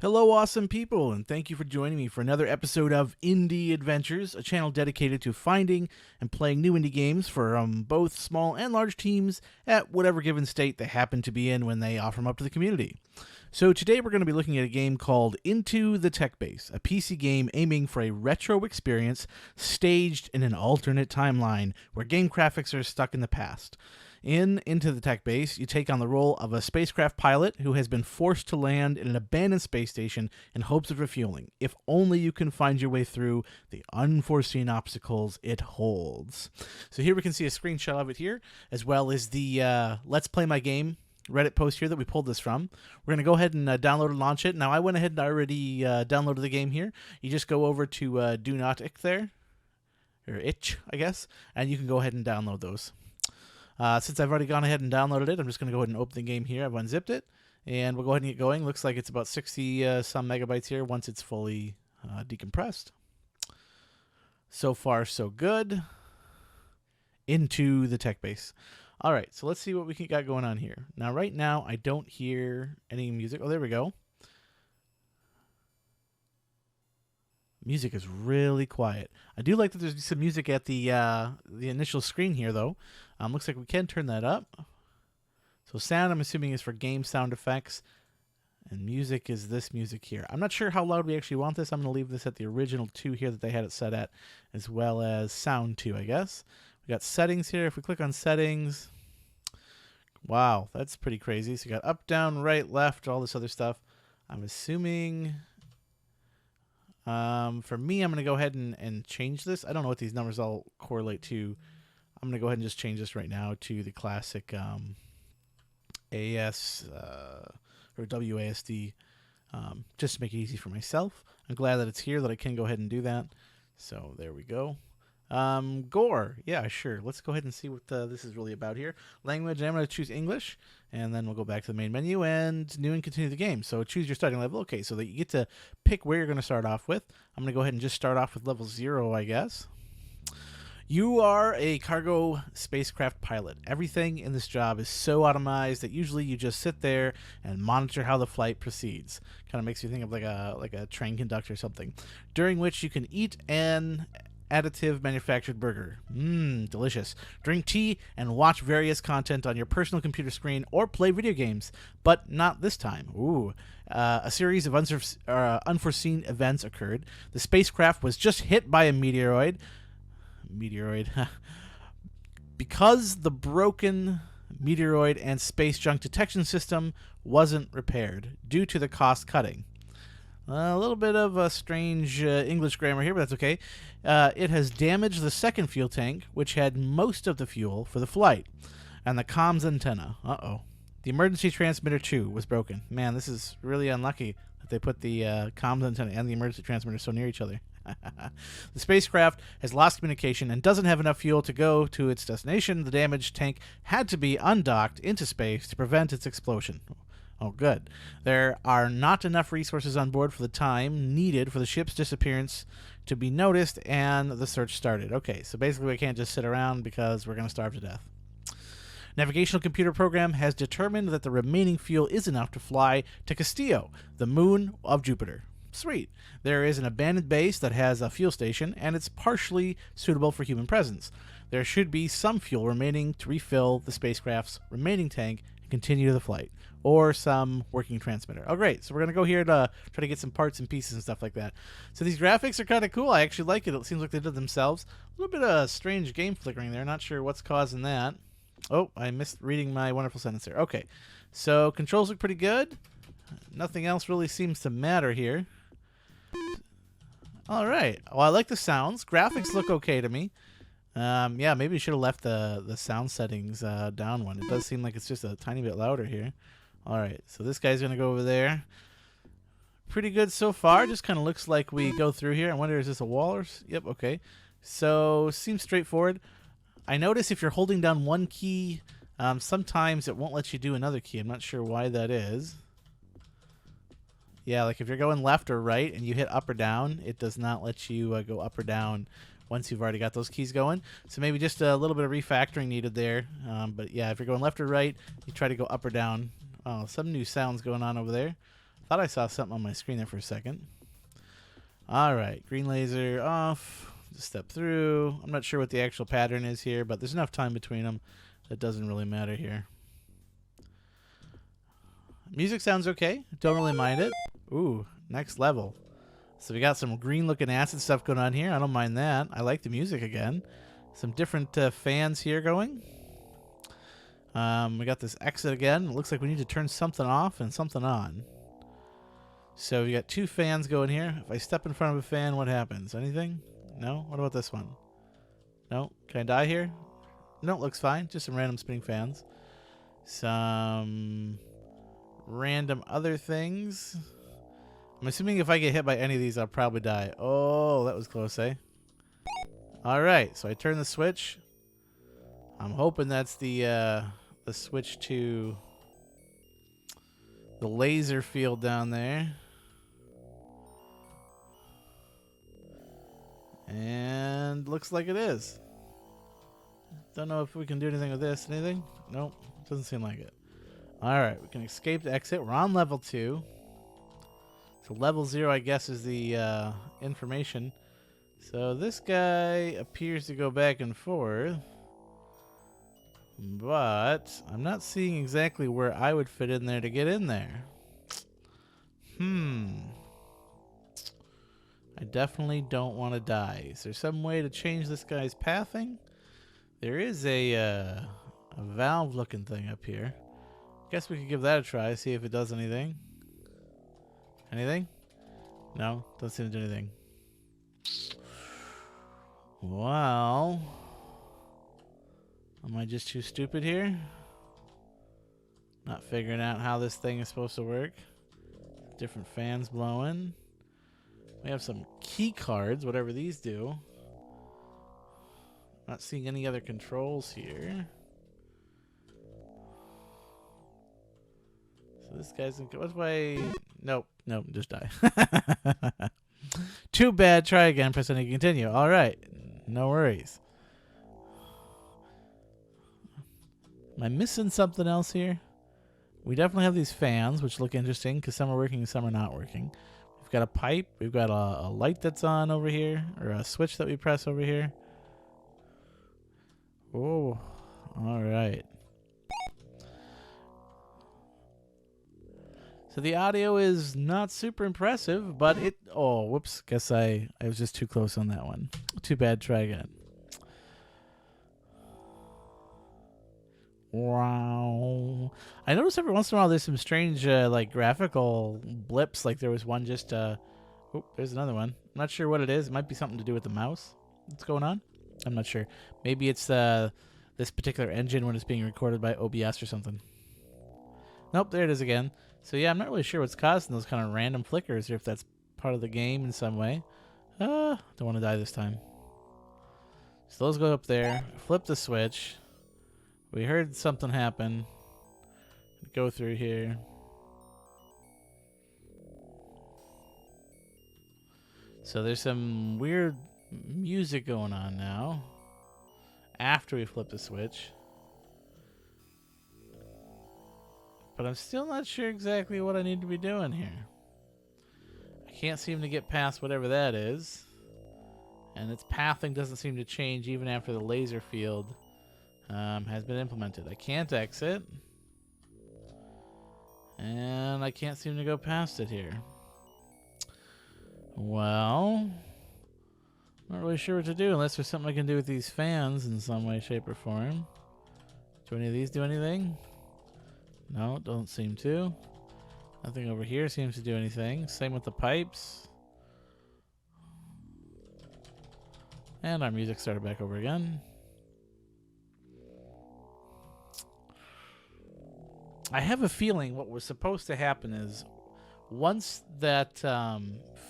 Hello, awesome people, and thank you for joining me for another episode of Indie Adventures, a channel dedicated to finding and playing new indie games for both small and large teams at whatever given state they happen to be in when they offer them up to the community. So today we're going to be looking at a game called Into the Techbase, a PC game aiming for a retro experience staged in an alternate timeline where game graphics are stuck in the past. Into the Techbase, you take on the role of a spacecraft pilot who has been forced to land in an abandoned space station in hopes of refueling, if only you can find your way through the unforeseen obstacles it holds. So here we can see a screenshot of it here, as well as the Let's Play My Game Reddit post here that we pulled this from. We're going to go ahead and download and launch it. Now, I went ahead and already downloaded the game here. You just go over to do-naught there, or itch, I guess, and you can go ahead and download those. Since I've already gone ahead and downloaded it, I'm just going to go ahead and open the game here. I've unzipped it, and we'll go ahead and get going. Looks like it's about 60 some megabytes here once it's fully decompressed. So far, so good. Into the Techbase. All right, so let's see what we got going on here. Now, right now, I don't hear any music. Oh, there we go. Music is really quiet. I do like that there's some music at the initial screen here, though. Looks like we can turn that up. So sound, I'm assuming, is for game sound effects. And music is this music here. I'm not sure how loud we actually want this. I'm going to leave this at the original 2 here that they had it set at, as well as sound 2, I guess. We got settings here. If we click on settings, wow, that's pretty crazy. So you got up, down, right, left, all this other stuff. I'm assuming... for me, I'm going to go ahead and change this. I don't know what these numbers all correlate to. I'm going to go ahead and just change this right now to the classic AS or WASD, just to make it easy for myself. I'm glad that it's here, that I can go ahead and do that. So there we go. Gore. Yeah, sure. Let's go ahead and see what this is really about here. Language, I'm going to choose English, and then we'll go back to the main menu and new and continue the game. So choose your starting level. Okay, so that you get to pick where you're going to start off with. I'm going to go ahead and just start off with level 0, I guess. You are a cargo spacecraft pilot. Everything in this job is so automized that usually you just sit there and monitor how the flight proceeds. Kind of makes you think of like a train conductor or something. During which you can eat an additive manufactured burger. Delicious. Drink tea and watch various content on your personal computer screen or play video games, but not this time. A series of unforeseen events occurred. The spacecraft was just hit by a meteoroid. Because the broken meteoroid and space junk detection system wasn't repaired due to the cost cutting. A little bit of a strange English grammar here, but that's okay. It has damaged the second fuel tank, which had most of the fuel for the flight, and the comms antenna. The emergency transmitter, too, was broken. Man, this is really unlucky that they put the comms antenna and the emergency transmitter so near each other. The spacecraft has lost communication and doesn't have enough fuel to go to its destination. The damaged tank had to be undocked into space to prevent its explosion. Oh, good. There are not enough resources on board for the time needed for the ship's disappearance to be noticed and the search started. Okay, so basically we can't just sit around because we're going to starve to death. Navigational computer program has determined that the remaining fuel is enough to fly to Castillo, the moon of Jupiter. Sweet. There is an abandoned base that has a fuel station, and it's partially suitable for human presence. There should be some fuel remaining to refill the spacecraft's remaining tank and continue the flight, or some working transmitter. Oh, great. So we're going to go here to try to get some parts and pieces and stuff like that. So these graphics are kind of cool. I actually like it. It seems like they did themselves. A little bit of strange game flickering there. Not sure what's causing that. Oh, I missed reading my wonderful sentence there. Okay. So controls look pretty good. Nothing else really seems to matter here. All right. Well, I like the sounds. Graphics look okay to me. Yeah, maybe you should have left the sound settings down one. It does seem like it's just a tiny bit louder here. All right. So this guy's going to go over there. Pretty good so far. Just kind of looks like we go through here. I wonder, is this a wall or... Yep, okay. So, seems straightforward. I notice if you're holding down one key, sometimes it won't let you do another key. I'm not sure why that is. Yeah, like if you're going left or right and you hit up or down, it does not let you go up or down once you've already got those keys going. So maybe just a little bit of refactoring needed there. But yeah, if you're going left or right, you try to go up or down. Oh, some new sounds going on over there. Thought I saw something on my screen there for a second. All right, green laser off. Just step through. I'm not sure what the actual pattern is here, but there's enough time between them that doesn't really matter here. Music sounds okay. Don't really mind it. Ooh, next level. So we got some green looking acid stuff going on here. I don't mind that. I like the music again. Some different fans here going. We got this exit again. It looks like we need to turn something off and something on. So we got 2 fans going here. If I step in front of a fan, what happens? Anything? No? What about this one? No? Can I die here? No, it looks fine. Just some random spinning fans. Some random other things. I'm assuming if I get hit by any of these, I'll probably die. Oh, that was close, eh? Alright, so I turn the switch. I'm hoping that's the switch to the laser field down there. And looks like it is. Don't know if we can do anything with this. Anything? Nope. Doesn't seem like it. Alright, we can escape the exit. We're on level 2. So level 0, I guess, is the information. So this guy appears to go back and forth. But I'm not seeing exactly where I would fit in there to get in there. I definitely don't want to die. Is there some way to change this guy's pathing? There is a valve looking thing up here. Guess we could give that a try, see if it does anything. Anything? No, doesn't seem to do anything. Well, am I just too stupid here? Not figuring out how this thing is supposed to work. Different fans blowing. We have some key cards, whatever these do. Not seeing any other controls here. So this guy's in. What's my? Nope, just die. Too bad. Try again. Press any to continue. All right, no worries. Am I missing something else here? We definitely have these fans, which look interesting because some are working and some are not working. We've got a pipe. We've got a light that's on over here, or a switch that we press over here. Oh, all right. So the audio is not super impressive, but it... Oh, whoops. Guess I was just too close on that one. Too bad. Try again. Wow. I notice every once in a while there's some strange like graphical blips. Like there was one just... Oh, there's another one. I'm not sure what it is. It might be something to do with the mouse. What's going on? I'm not sure. Maybe it's this particular engine when it's being recorded by OBS or something. Nope, there it is again. So yeah, I'm not really sure what's causing those kind of random flickers, or if that's part of the game in some way. Don't want to die this time. So those go up there. Flip the switch. We heard something happen. Go through here. So there's some weird music going on now. After we flip the switch. But I'm still not sure exactly what I need to be doing here. I can't seem to get past whatever that is. And its pathing doesn't seem to change even after the laser field has been implemented. I can't exit. And I can't seem to go past it here. Well, not really sure what to do unless there's something I can do with these fans in some way, shape, or form. Do any of these do anything? No, don't seem to. Nothing over here seems to do anything. Same with the pipes. And our music started back over again. I have a feeling what was supposed to happen is once that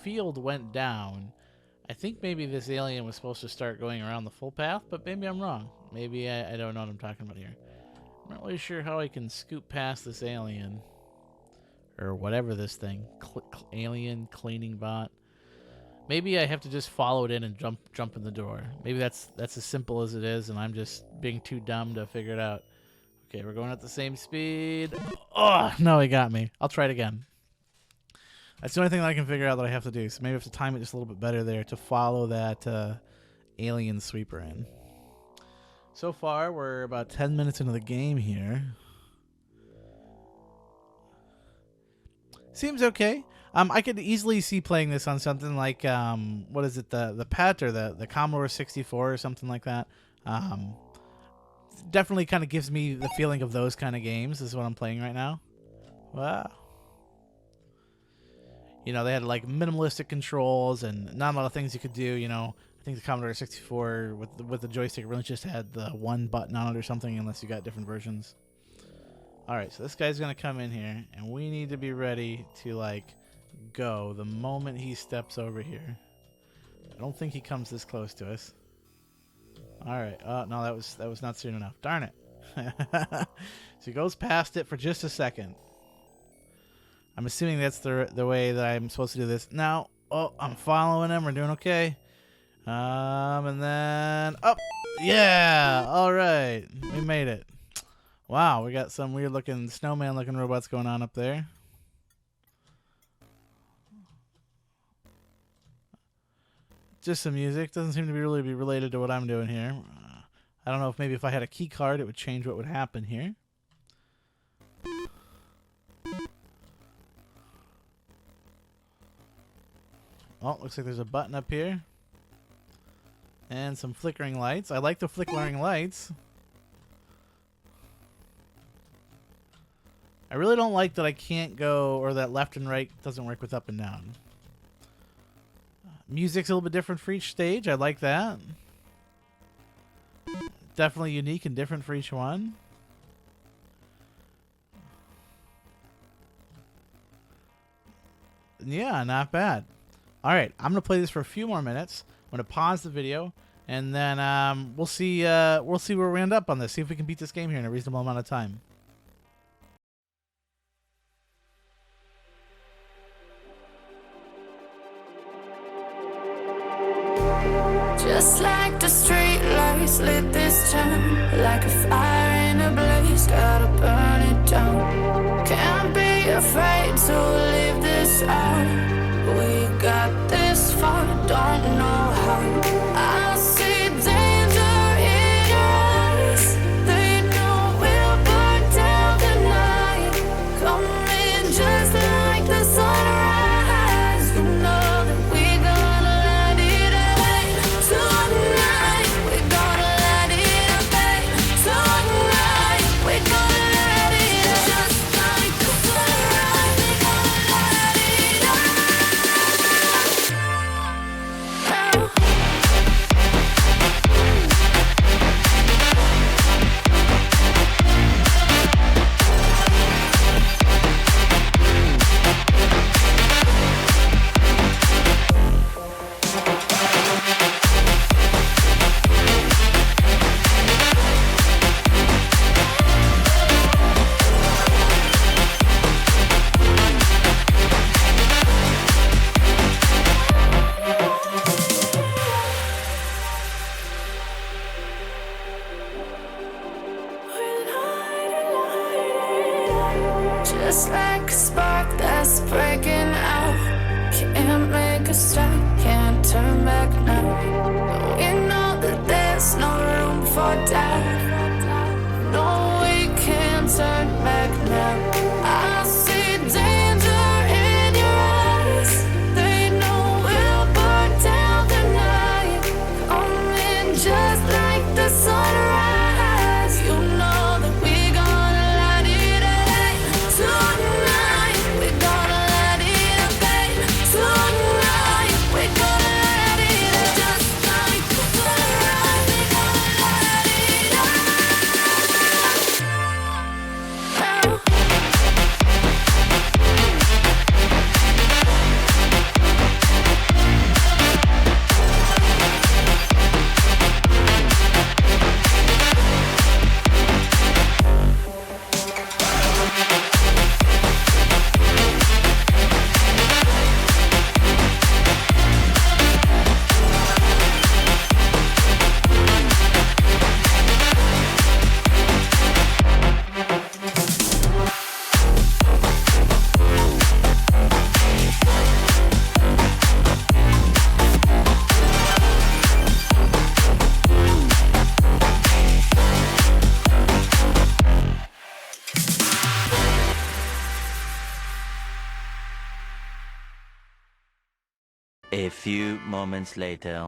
field went down, I think maybe this alien was supposed to start going around the full path, but maybe I'm wrong. Maybe I don't know what I'm talking about here. I'm not really sure how I can scoot past this alien. Or whatever this thing. Alien cleaning bot. Maybe I have to just follow it in and jump in the door. Maybe that's as simple as it is, and I'm just being too dumb to figure it out. Okay, we're going at the same speed. Oh, no, he got me. I'll try it again. That's the only thing that I can figure out that I have to do. So maybe I have to time it just a little bit better there to follow that alien sweeper in. So far, we're about 10 minutes into the game here. Seems okay. I could easily see playing this on something like what is it, the PET or the Commodore 64 or something like that. Definitely kind of gives me the feeling of those kind of games. This is what I'm playing right now. Wow. You know, they had like minimalistic controls and not a lot of things you could do. You know, I think the Commodore 64 with the joystick really just had the one button on it or something, unless you got different versions. All right, so this guy's gonna come in here, and we need to be ready to like go the moment he steps over here. I don't think he comes this close to us. All right. No, that was not soon enough. Darn it. So he goes past it for just a second. I'm assuming that's the way that I'm supposed to do this. Now, oh, I'm following him. We're doing okay. And then up. Yeah. All right. We made it. Wow, we got some weird looking snowman looking robots going on up there. Just some music. Doesn't seem to really be related to what I'm doing here. I don't know if maybe if I had a key card it would change what would happen here. Oh, looks like there's a button up here. And some flickering lights. I like the flickering lights. I really don't like that I can't go, or that left and right doesn't work with up and down. Music's a little bit different for each stage. I like that. Definitely unique and different for each one. Yeah, not bad. All right, I'm gonna play this for a few more minutes. I'm gonna pause the video, and then we'll see where we end up on this. See if we can beat this game here in a reasonable amount of time. Just like the street lights lit this town, like a fire in a blaze, gotta burn it down. Can't be afraid to leave this out. We got this far, don't know how. I see danger in your eyes. They know we'll burn down the night. Coming just like the sunrise. You know that we're gonna let it away. Tonight, we're gonna let it away. Tonight, we're gonna let it away. Just like the sunrise, we're gonna let it away. A few moments later.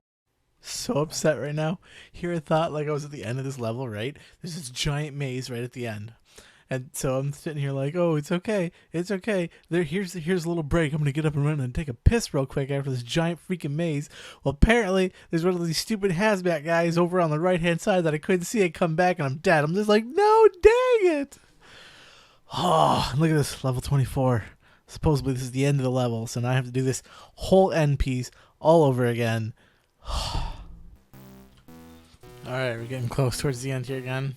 So upset right now. Here I thought like I was at the end of this level, right? There's this giant maze right at the end. And so I'm sitting here like, oh, it's okay. It's okay. Here's a little break. I'm going to get up and run and take a piss real quick after this giant freaking maze. Well, apparently, there's one of these stupid hazmat guys over on the right-hand side that I couldn't see. I come back and I'm dead. I'm just like, no, dang it. Oh, look at this, level 24. Supposedly this is the end of the level, so now I have to do this whole end piece all over again. Alright, we're getting close towards the end here again.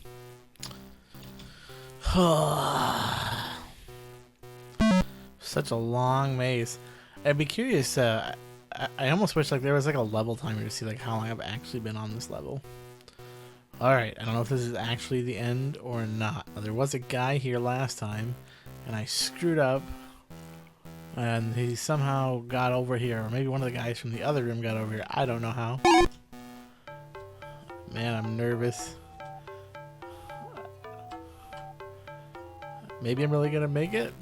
Such a long maze. I'd be curious, I almost wish like there was like a level timer to see like how long I've actually been on this level. Alright, I don't know if this is actually the end or not. Now, there was a guy here last time, and I screwed up, and he somehow got over here, or maybe one of the guys from the other room got over here. I don't know how. Man, I'm nervous. Maybe I'm really gonna make it.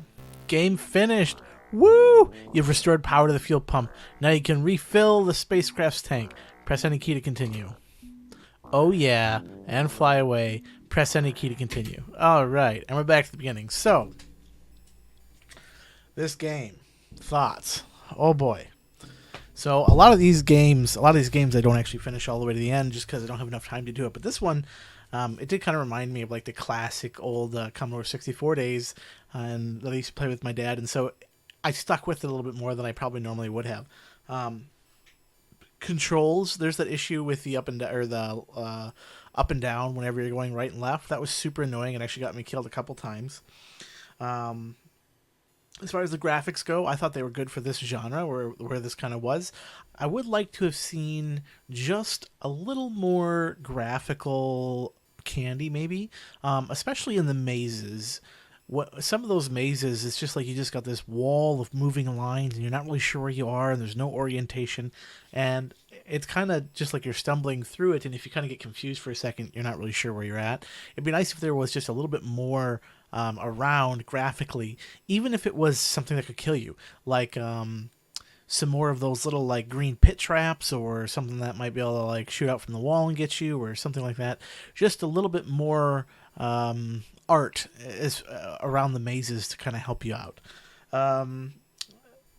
Game finished. Woo! You've restored power to the fuel pump. Now you can refill the spacecraft's tank. Press any key to continue. Oh yeah, and fly away. Press any key to continue. Alright, and we're back to the beginning. So, this game. Thoughts. Oh boy. So, a lot of these games I don't actually finish all the way to the end just because I don't have enough time to do it. But this one, it did kind of remind me of like the classic old Commodore 64 days and that I used to play with my dad. And so, I stuck with it a little bit more than I probably normally would have. Controls, there's that issue with the up and down whenever you're going right and left. That was super annoying and actually got me killed a couple times. As far as the graphics go, I thought they were good for this genre where this kind of was. I would like to have seen just a little more graphical candy maybe, especially in the mazes. Some of those mazes, it's just like you just got this wall of moving lines and you're not really sure where you are and there's no orientation, and it's kind of just like you're stumbling through it, and if you kind of get confused for a second, you're not really sure where you're at. It'd be nice if there was just a little bit more around graphically, even if it was something that could kill you, like some more of those little like green pit traps or something that might be able to like shoot out from the wall and get you or something like that. Just a little bit more art is around the mazes to kind of help you out.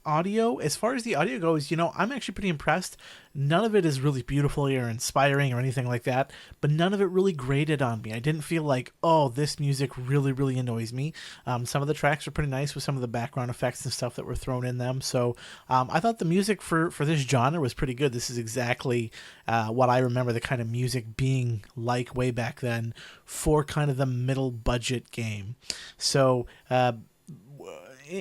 Audio, as far as the audio goes, I'm actually pretty impressed. None of it is really beautiful or inspiring or anything like that, but none of it really grated on me. I didn't feel like, oh, this music really, really annoys me. Some of the tracks were pretty nice with some of the background effects and stuff that were thrown in them. So I thought the music for this genre was pretty good. This is exactly what I remember the kind of music being like way back then for kind of the middle budget game. So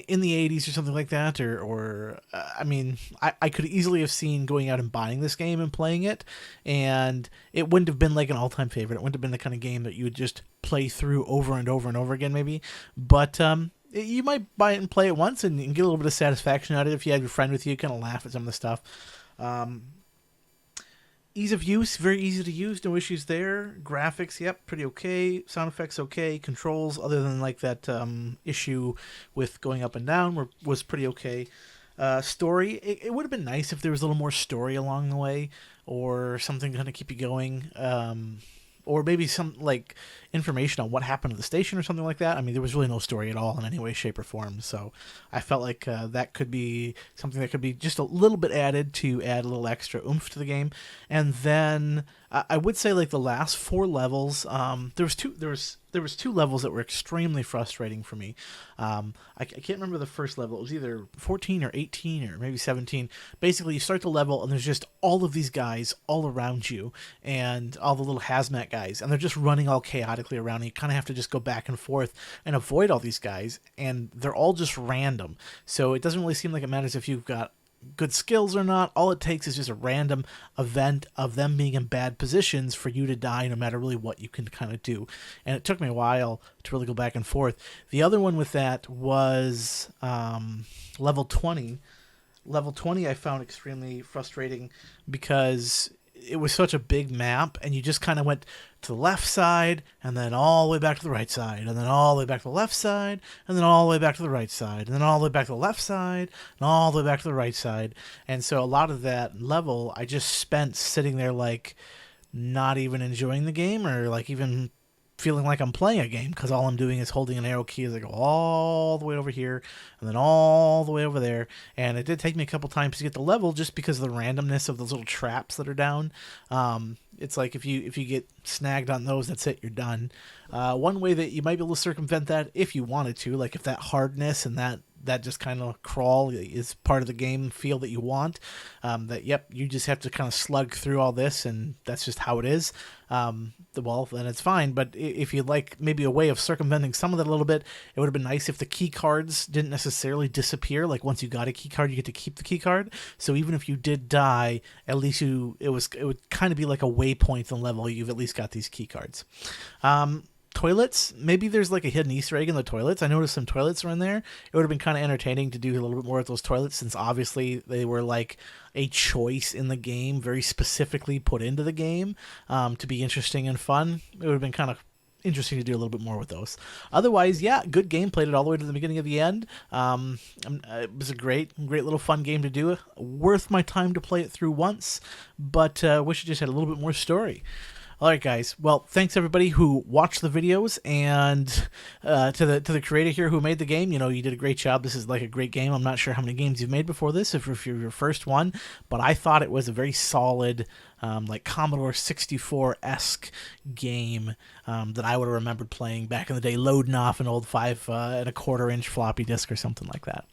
in the 80s or something like that, I mean, I could easily have seen going out and buying this game and playing it, and it wouldn't have been like an all-time favorite. It wouldn't have been the kind of game that you would just play through over and over and over again, maybe. But you might buy it and play it once and get a little bit of satisfaction out of it if you had your friend with you, kind of laugh at some of the stuff. Ease of use, very easy to use, no issues there. Graphics, yep, pretty okay. Sound effects, okay. Controls, other than like that issue with going up and down, was pretty okay. Story, it would have been nice if there was a little more story along the way, or something to kind of keep you going. Or maybe some like information on what happened to the station or something like that. I mean, there was really no story at all in any way, shape, or form. So I felt like that could be something that could be just a little bit added to add a little extra oomph to the game. And then I would say like the last 4 levels, there was two levels that were extremely frustrating for me. I can't remember the first level. It was either 14 or 18 or maybe 17. Basically, you start the level and there's just all of these guys all around you and all the little hazmat guys, and they're just running all chaotically around, and you kind of have to just go back and forth and avoid all these guys, and they're all just random. So it doesn't really seem like it matters if you've got good skills or not. All it takes is just a random event of them being in bad positions for you to die, no matter really what you can kind of do. And it took me a while to really go back and forth. The other one with that was level 20. Level 20 I found extremely frustrating because it was such a big map, and you just kind of went to the left side, and then all the way back to the right side, and then all the way back to the left side, and then all the way back to the right side, and then all the way back to the left side, and all the way back to the right side. And so a lot of that level I just spent sitting there, like, not even enjoying the game, or like even feeling like I'm playing a game, because all I'm doing is holding an arrow key as I go all the way over here and then all the way over there. And it did take me a couple times to get the level, just because of the randomness of those little traps that are down. It's like if you get snagged on those, that's it, you're done. One way that you might be able to circumvent that, if you wanted to, like if that hardness and that just kind of crawl is part of the game feel that you want, that, yep, you just have to kind of slug through all this, and that's just how it is, well, then it's fine. But if you'd like maybe a way of circumventing some of that a little bit, it would have been nice if the key cards didn't necessarily disappear. Like once you got a key card, you get to keep the key card. So even if you did die, at least it would kind of be like a waypoint in the level. You've at least got these key cards. Toilets, maybe there's like a hidden Easter egg in the toilets. I noticed some toilets are in there. It would have been kind of entertaining to do a little bit more with those toilets, since obviously they were like a choice in the game, very specifically put into the game, to be interesting and fun. It would have been kind of interesting to do a little bit more with those. Otherwise, yeah, good game. Played it all the way to the beginning of the end. It was a great little fun game to do. Worth my time to play it through once, but wish it just had a little bit more story. All right, guys. Well, thanks everybody who watched the videos, and to the creator here who made the game. You know, you did a great job. This is like a great game. I'm not sure how many games you've made before this, if you're your first one, but I thought it was a very solid, like Commodore 64-esque game that I would have remembered playing back in the day, loading off an old 5 1/4 inch floppy disk or something like that.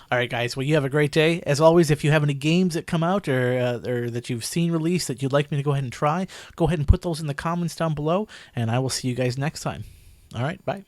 All right, guys. Well, you have a great day. As always, if you have any games that come out or that you've seen released that you'd like me to go ahead and try, go ahead and put those in the comments down below, and I will see you guys next time. All right, bye.